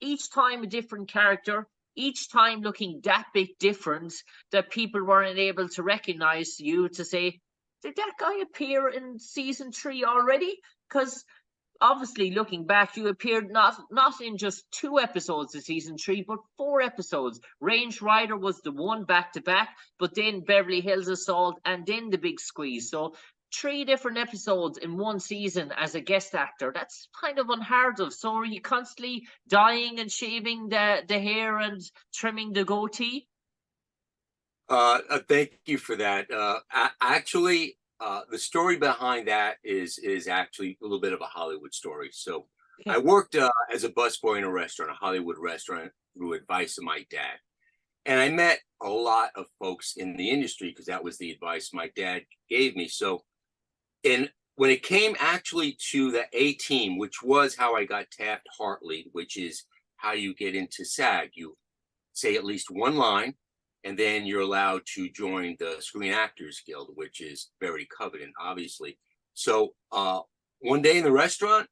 each time a different character, each time looking that bit different that people weren't able to recognize you to say, did that guy appear in season 3 already? Because obviously, looking back, you appeared not in just 2 episodes of season 3, but 4 episodes. Range Rider was the one back to back, but then Beverly Hills Assault, and then The Big Squeeze. So 3 different episodes in one season as a guest actor. That's kind of unheard of. So are you constantly dyeing and shaving the hair and trimming the goatee? Thank you for that. Actually, the story behind that is actually a little bit of a Hollywood story. So I worked as a busboy in a restaurant, a Hollywood restaurant, through advice of my dad. And I met a lot of folks in the industry because that was the advice my dad gave me. So when it came actually to the A-Team, which was how I got tapped Hartley, which is how you get into SAG, you say at least one line, and then you're allowed to join the Screen Actors Guild, which is very coveted, obviously. So one day in the restaurant,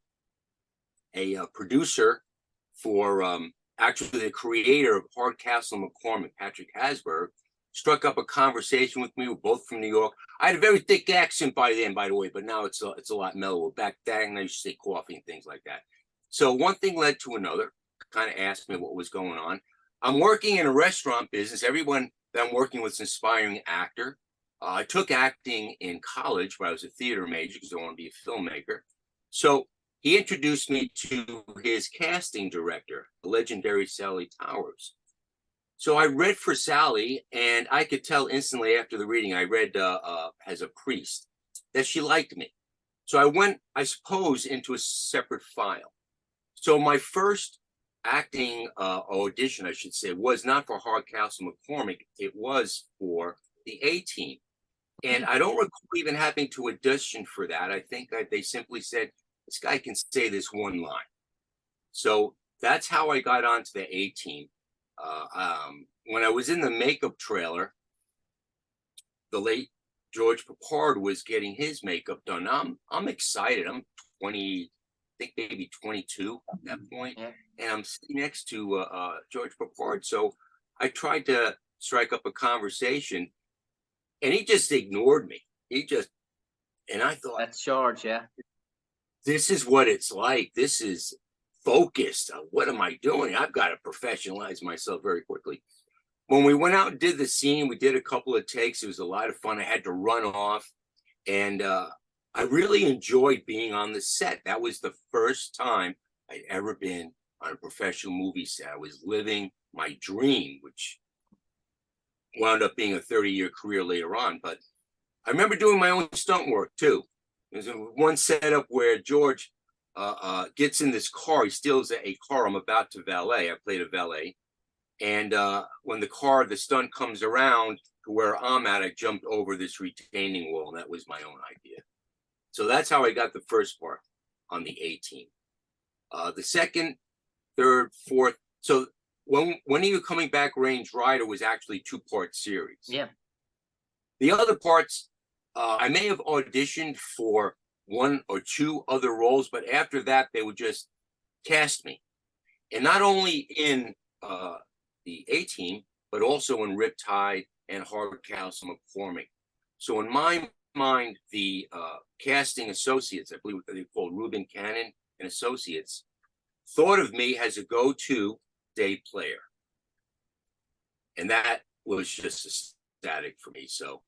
a producer for actually the creator of Hardcastle McCormick, Patrick Hasberg, struck up a conversation with me. We're both from New York. I had a very thick accent by then, by the way, but now it's a lot mellower. Back then, I used to say coffee and things like that. So one thing led to another, kind of asked me what was going on. I'm working in a restaurant business. Everyone that I'm working with is an aspiring actor. I took acting in college, but I was a theater major because I wanted to be a filmmaker. So he introduced me to his casting director, the legendary Sally Towers. So I read for Sally, and I could tell instantly after the reading, I read as a priest, that she liked me. So I went, I suppose, into a separate file. So my first acting audition, I should say, was not for Hardcastle McCormick. It was for the A-Team. And I don't recall even having to audition for that. I think that they simply said, this guy can say this one line. So that's how I got onto the A-Team. When I was in the makeup trailer, the late George Peppard was getting his makeup done. I'm excited. I'm 20, I think maybe 22 at that point. And I'm sitting next to George Peppard. So I tried to strike up a conversation, and he just ignored me. And I thought, that's George, yeah. This is what it's like. This is focused. What am I doing? I've got to professionalize myself very quickly. When we went out and did the scene, we did a couple of takes. It was a lot of fun. I had to run off, and I really enjoyed being on the set. That was the first time I'd ever been on a professional movie set. I was living my dream, which wound up being a 30-year career later on. But I remember doing my own stunt work too. There's one setup where George gets in this car. He steals a car I'm about to valet. I played a valet. And when the stunt comes around to where I'm at, I jumped over this retaining wall, and that was my own idea. So that's how I got the first part on the A-Team. The second, third, fourth. So when are you coming back? Range Rider was actually 2-part series. Yeah. The other parts, I may have auditioned for 1 or 2 other roles, but after that, they would just cast me. And not only in the A-Team, but also in Riptide and Hardcastle McCormick. So in my mind, the casting associates, I believe they're called Reuben Cannon and Associates, thought of me as a go-to day player. And that was just ecstatic for me. So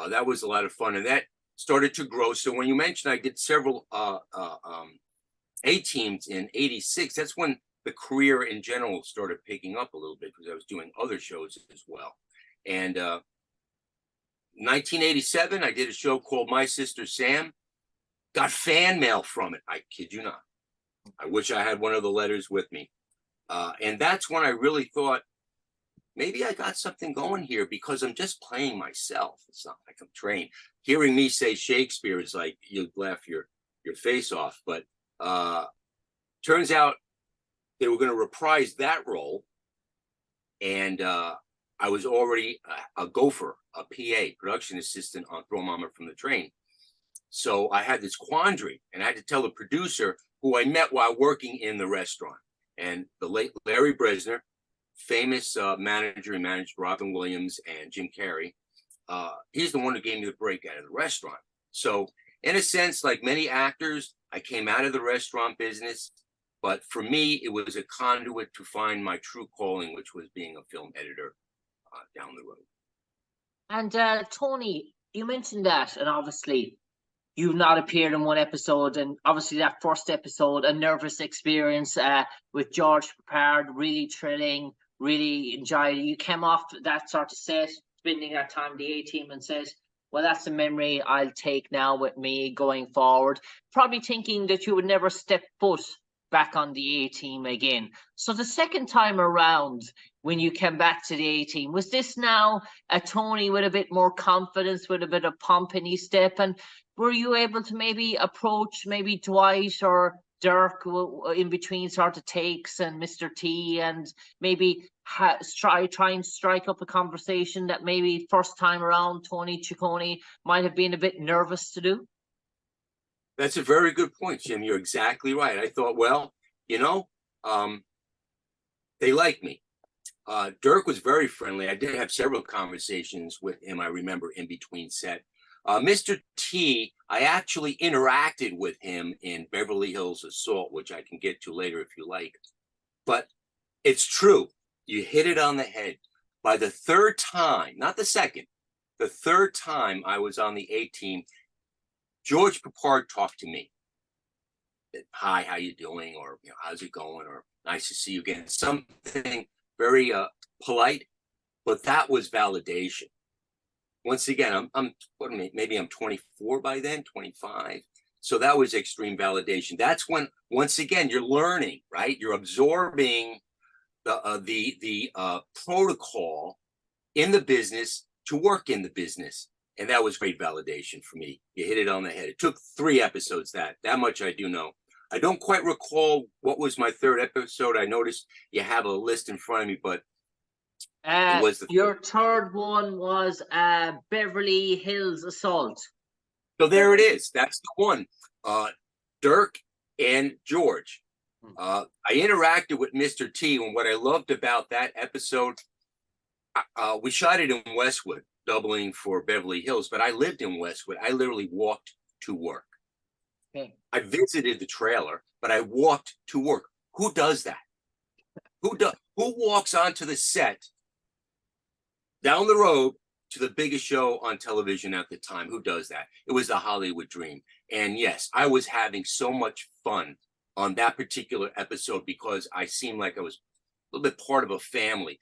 that was a lot of fun. And that started to grow. So when you mentioned I did several A-Teams in '86, that's when the career in general started picking up a little bit because I was doing other shows as well. And 1987, I did a show called My Sister Sam. Got fan mail from it. I kid you not. I wish I had one of the letters with me. And that's when I really thought, maybe I got something going here because I'm just playing myself. It's not like I'm trained. Hearing me say Shakespeare is like, you'd laugh your face off. But turns out they were going to reprise that role. And I was already a gopher, a PA, production assistant on Throw Mama from the Train. So I had this quandary, and I had to tell the producer, who I met while working in the restaurant. And the late Larry Bresner, famous manager, he managed Robin Williams and Jim Carrey. He's the one who gave me the break out of the restaurant. So in a sense, like many actors, I came out of the restaurant business, but for me, it was a conduit to find my true calling, which was being a film editor down the road. And Tony, you mentioned that, and obviously you've not appeared in one episode, and obviously that first episode, a nervous experience with George Peppard, really thrilling, really enjoyed it. You came off that sort of set, spending that time with the A-Team, and said, well, that's a memory I'll take now with me going forward. Probably thinking that you would never step foot back on the A-Team again. So the second time around, when you came back to the A-Team, was this now a Tony with a bit more confidence, with a bit of pomp in his step? And were you able to maybe approach maybe Dwight or Dirk in between sort of takes and Mr. T, and maybe try and strike up a conversation that maybe first time around Toni Ciccone might have been a bit nervous to do? That's a very good point, Jim. You're exactly right. I thought, well, they like me. Dirk was very friendly. I did have several conversations with him, I remember, in between set. Mr. T, I actually interacted with him in Beverly Hills Assault, which I can get to later if you like. But it's true. You hit it on the head. By the third time, not the second, the third time I was on the A-Team, George Peppard talked to me. Hi, how you doing? Or how's it going? Or nice to see you again. Something very polite, but that was validation. Once again, maybe I'm 24 by then, 25. So that was extreme validation. That's when, once again, you're learning, right? You're absorbing the protocol in the business to work in the business. And that was great validation for me. You hit it on the head. It took 3 episodes, that much I do know. I don't quite recall what was my third episode. I noticed you have a list in front of me, but it was your third one was Beverly Hills Assault. So there it is. That's the one. Dirk and George. I interacted with Mr. T, and what I loved about that episode, we shot it in Westwood, doubling for Beverly Hills, but I lived in Westwood. I literally walked to work. Okay. I visited the trailer, but I walked to work. Who does that? Who walks onto the set down the road to the biggest show on television at the time? Who does that? It was the Hollywood dream. And yes, I was having so much fun on that particular episode because I seemed like I was a little bit part of a family.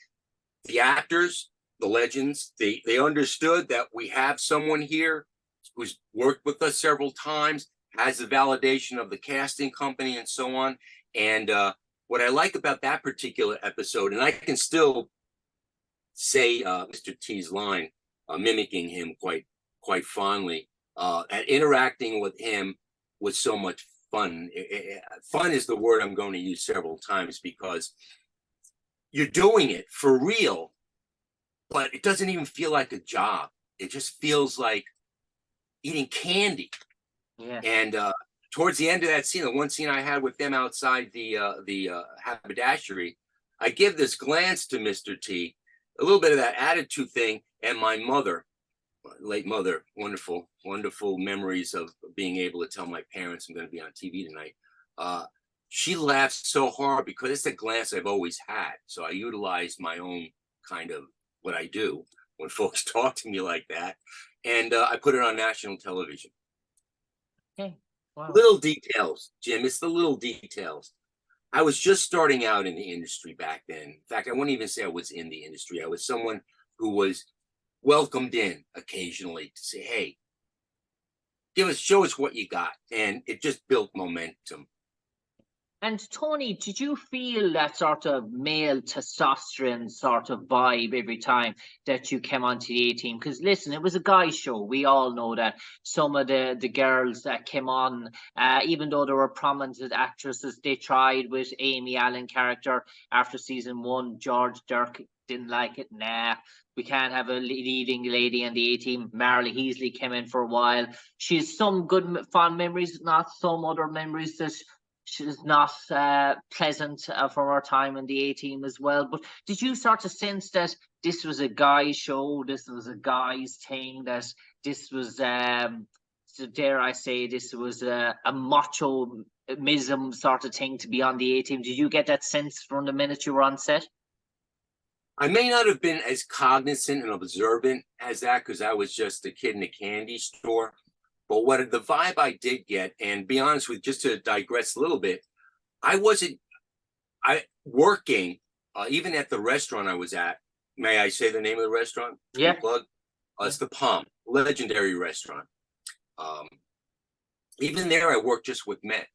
The actors, the legends, they understood that we have someone here who's worked with us several times, has the validation of the casting company and so on. And what I like about that particular episode, and I can still say Mr. T's line, mimicking him quite fondly, and interacting with him was so much fun. Fun is the word I'm going to use several times because you're doing it for real, but it doesn't even feel like a job. It just feels like eating candy. Yeah. And towards the end of that scene, the one scene I had with them outside the haberdashery, I give this glance to Mr. T, a little bit of that attitude thing, and my mother, late mother, wonderful memories of being able to tell my parents I'm going to be on TV tonight. She laughed so hard because it's a glance I've always had. So I utilized my own kind of what I do when folks talk to me like that. And I put it on national television. Okay. Wow. Little details, Jim. It's the little details. I was just starting out in the industry back then. In fact, I wouldn't even say I was in the industry. I was someone who was welcomed in occasionally to say, hey, show us what you got. And it just built momentum. And Tony, did you feel that sort of male testosterone sort of vibe every time that you came onto the A-Team? Because listen, it was a guy show. We all know that. Some of the girls that came on, even though there were prominent actresses, they tried with Amy Allen character after season 1. George Dirk didn't like it. Nah, we can't have a leading lady on the A-Team. Marley Heasley came in for a while. She has some good fond memories, not some other memories that is not pleasant from our time in the A-Team as well. But did you sort of sense that this was a guy's show, this was a guy's thing, that this was, so dare I say, this was a macho-mism sort of thing to be on the A-Team? Did you get that sense from the minute you were on set? I may not have been as cognizant and observant as that because I was just a kid in a candy store. But what the vibe I did get, and be honest with, just to digress a little bit, I wasn't working even at the restaurant I was at. May I say the name of the restaurant? Yeah. Plug. It's the Palm, legendary restaurant. Even there, I worked just with men.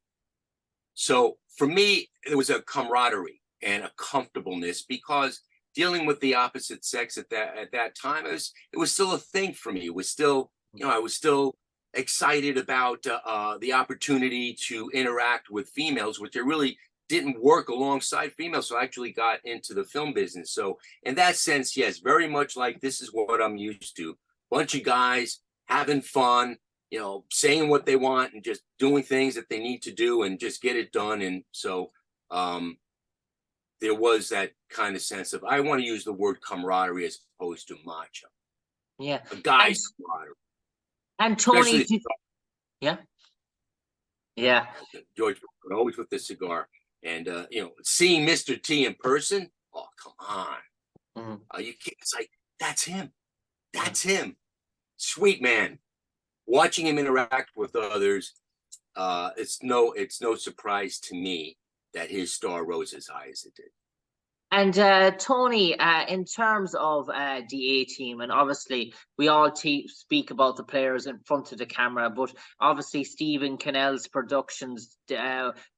So for me, it was a camaraderie and a comfortableness because dealing with the opposite sex at that time, it was still a thing for me. It was still, I was still excited about the opportunity to interact with females, which I really didn't work alongside females. So I actually got into the film business. So in that sense, yes, very much like this is what I'm used to. Bunch of guys having fun, saying what they want and just doing things that they need to do and just get it done. And so there was that kind of sense of, I want to use the word camaraderie as opposed to macho. Yeah. A guy's camaraderie. And Toni, yeah. George, always with the cigar. And, seeing Mr. T in person, oh, come on. Mm-hmm. You can't, it's like, that's him. That's him. Sweet man. Watching him interact with others, it's no surprise to me that his star rose as high as it did. And Toni, in terms of the A-Team, and obviously we all speak about the players in front of the camera, but obviously Stephen Cannell's productions,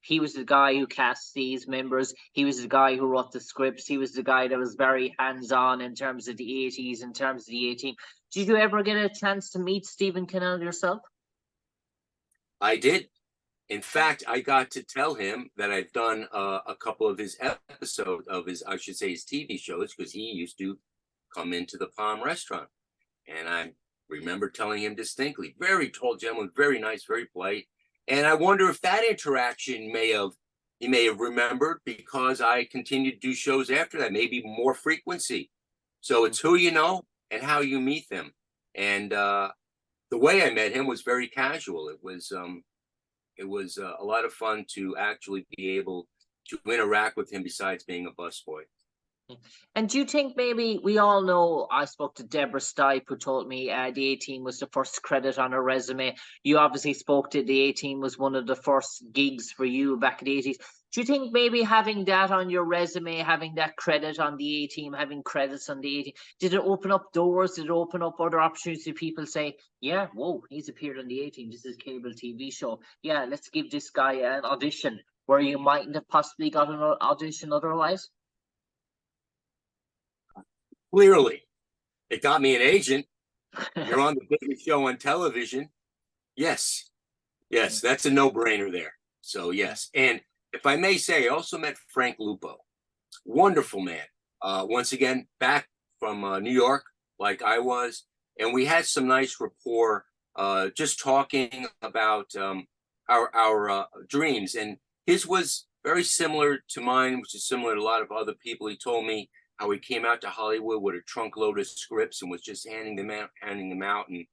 he was the guy who cast these members. He was the guy who wrote the scripts. He was the guy that was very hands-on in terms of the 80s, in terms of the A-Team. Did you ever get a chance to meet Stephen Cannell yourself? I did. In fact, I got to tell him that I've done a couple of his episodes of his TV shows, because he used to come into the Palm restaurant. And I remember telling him distinctly, very tall gentleman, very nice, very polite. And I wonder if that interaction he may have remembered, because I continued to do shows after that, maybe more frequency. So it's who you know and how you meet them. And the way I met him was very casual. It was a lot of fun to actually be able to interact with him besides being a busboy. And do you think, maybe, we all know, I spoke to Deborah Stipe, who told me the A-Team was the first credit on her resume. You obviously spoke to the A-Team was one of the first gigs for you back in the 80s. Do you think maybe having that on your resume, having that credit on the A-Team, having credits on the A-Team, did it open up doors? Did it open up other opportunities? Did people say, yeah, whoa, he's appeared on the A-Team, this is a cable TV show, yeah, let's give this guy an audition, where you mightn't have possibly got an audition otherwise? Clearly, it got me an agent. You're on the biggest show on television. Yes, that's a no-brainer there. So yes, and if I may say, I also met Frank Lupo, wonderful man. Once again, back from New York, like I was, and we had some nice rapport, just talking about our dreams. And his was very similar to mine, which is similar to a lot of other people. He told me how he came out to Hollywood with a trunk load of scripts and was just handing them out and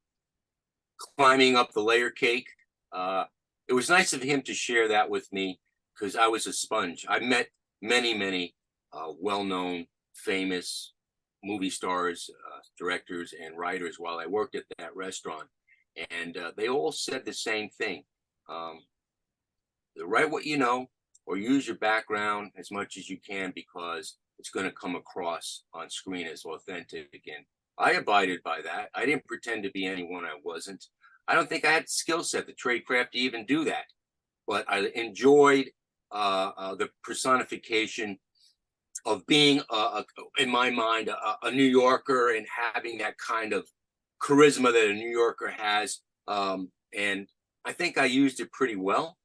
climbing up the layer cake. It was nice of him to share that with me, because I was a sponge. I met many well-known, famous movie stars, directors, and writers while I worked at that restaurant. And they all said the same thing. Write what you know, or use your background as much as you can, because it's going to come across on screen as authentic. And I abided by that. I didn't pretend to be anyone I wasn't. I don't think I had the skill set, the trade craft to even do that. But I enjoyed the personification of being, in my mind, a New Yorker, and having that kind of charisma that a New Yorker has. And I think I used it pretty well,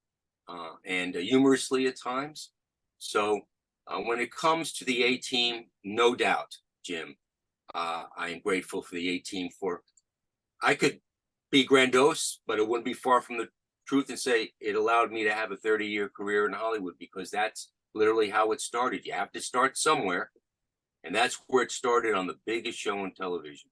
and humorously at times. So when it comes to the A-Team, no doubt, Jim, I am grateful for the A-Team. I could be grandiose, but it wouldn't be far from the truth and say it allowed me to have a 30-year career in Hollywood, because that's literally how it started. You have to start somewhere, and that's where it started, on the biggest show on television.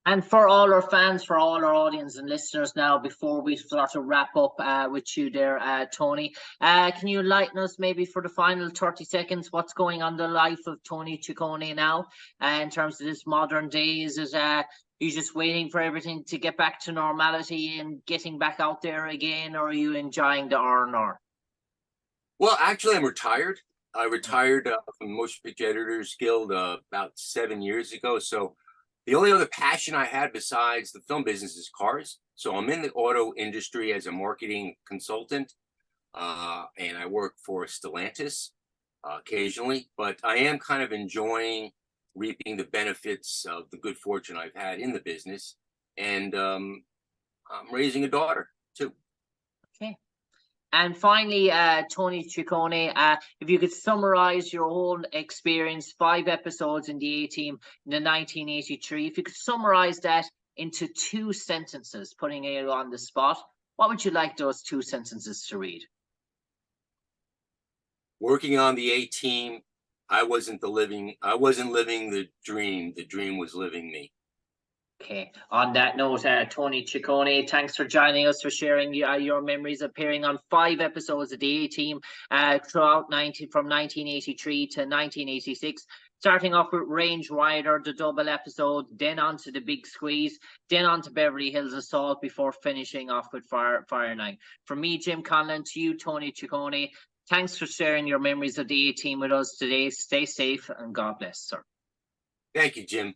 And for all our fans, for all our audience and listeners now, before we start to wrap up with you there, Toni, can you enlighten us maybe for the final 30 seconds, what's going on in the life of Toni Ciccone now in terms of this modern day? Is it you just waiting for everything to get back to normality and getting back out there again, or are you enjoying the R&R? Well, actually, I'm retired. I retired from Motion Picture Editors Guild about 7 years ago. So the only other passion I had besides the film business is cars. So I'm in the auto industry as a marketing consultant, and I work for Stellantis occasionally. But I am kind of enjoying reaping the benefits of the good fortune I've had in the business, and I'm raising a daughter too. Okay. And finally, Toni Ciccone, if you could summarize your whole experience, 5 episodes in the A-Team in the 1983, if you could summarize that into 2 sentences, putting you on the spot, what would you like those 2 sentences to read? Working on the A-Team, I wasn't living the dream was living me. Okay. On that note, Toni Ciccone, thanks for joining us, for sharing your memories, appearing on 5 episodes of the A-Team throughout from 1983 to 1986. Starting off with Range Rider, the double episode, then on to The Big Squeeze, then on to Beverly Hills Assault, before finishing off with Fire 9. From me, Jim Conlan, to you, Toni Ciccone, thanks for sharing your memories of the A-Team with us today. Stay safe and God bless, sir. Thank you, Jim.